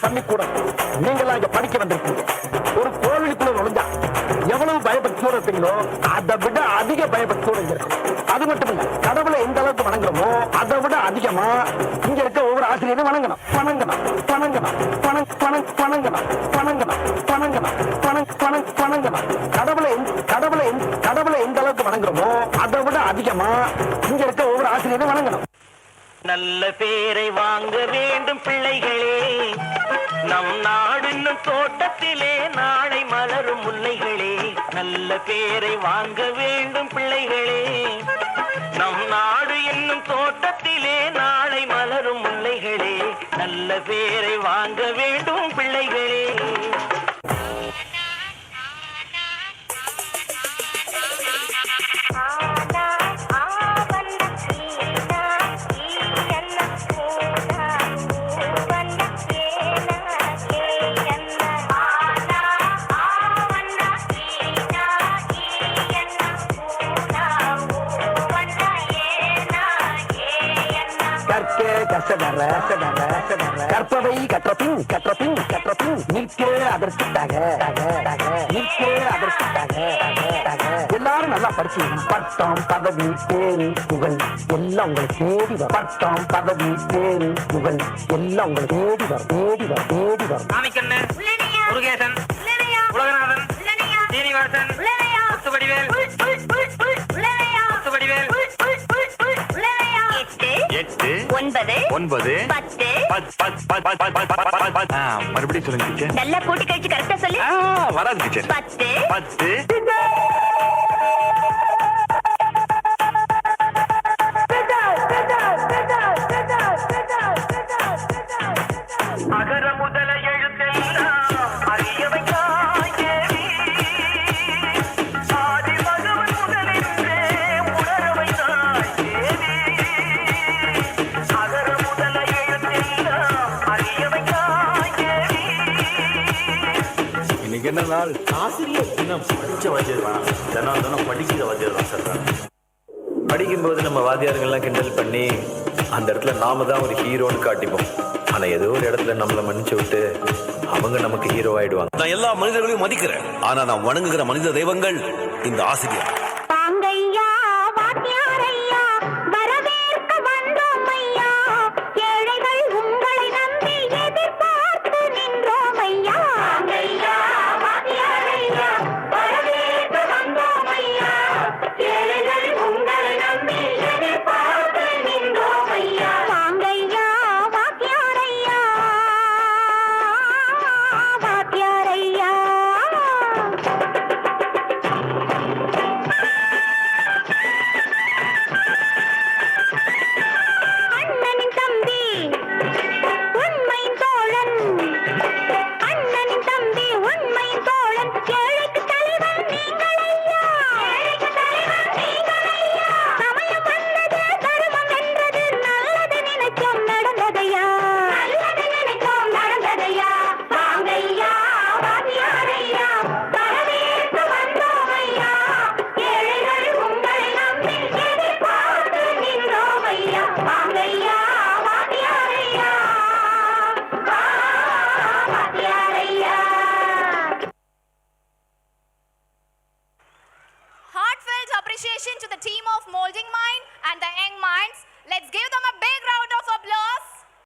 பள்ளிக்கூடம். நீங்களாம் இங்க படிக்க வந்திருக்கீங்க. ஒரு கோவிலுக்குள்ள நுழைஞ்சா எவ்வளவு பயபக்தியோட இருப்பீங்களோ அதை விட அதிக பயபக்தியோட இருக்கும். அது மட்டும் இல்ல, கடவுளை எந்த அளவுக்கு வணங்குறோமோ அதை விட அதிகமா இங்க இருக்க ஒவ்வொரு ஆசிரியரும் வணங்கணும். வணங்கணும் வணங்கணும் வணங்கணும் வணங்கணும் வணங்கணும். கடவுளை எந்த அளவுக்கு வணங்குறோமோ அதை விட அதிகமா இங்க இருக்க ஒவ்வொரு ஆசிரியரும் வணங்கணும். நல்ல பேரை வாங்க வேண்டும் பிள்ளைகளே, நம் நாடு இன்னும் தோட்டத்திலே நாளை மலரும் முல்லைகளே. நல்ல பேரை வாங்க வேண்டும் பிள்ளைகளே, நம் நாடு இன்னும் தோட்டத்திலே நாளை மலரும் முல்லைகளே. நல்ல பேரை வாங்க வேண்டும் பிள்ளைகளே. கற்பவை கற்றபின் நிற்க அதற்காக எல்லாரும் நல்லா படிச்சு பட்டம் பதவி பேரு புகழ் எல்லாம் உங்களை தேடி வரும். பட்டம் பதவி பேரு புகழ் எல்லாம் உங்களை தேடி வரும். முருகேசன், உலகநாதன், சீனிவாசன், முத்துவடிவேல், 8 9 10 மறுபடியும் சொல்லுங்க. நல்லா கூட்டி கழிச்சு கரெக்டா சொல்லு. வராது டீச்சர். 10 அகர முதல எழுத்தெல்லாம் அறியவை தாயேவி, ஆதி பகவன் முதலின்றே உணரவை தாயேவி. அகர முதல எழுத்தெல்லாம் அறியவை தாயேவி. இன்னைக்கு என்ன நாள்? ஆசிரியர் தினம். படிச்ச வாத்தியார் வேணாம், தினம் படிக்கிற வாத்தியார் தான் சொல்றாங்க. படிக்கும்போது நம்ம வாத்தியாருங்கெல்லாம் கிண்டல் பண்ணி அந்த இடத்துல நாம தான் ஒரு ஹீரோன்னு காட்டிப்போம். ஆனா ஏதோ ஒரு இடத்துல நம்மளை மன்னிச்சு விட்டு அவங்க நமக்கு ஹீரோ ஆயிடுவாங்க. நான் எல்லா மனிதர்களையும் மதிக்கிறேன், ஆனா நான் வணங்குகிற மனித தெய்வங்கள் இந்த ஆசிரியர். Appreciation to the team of Molding Mind and the Young Minds. Let's give them a big round of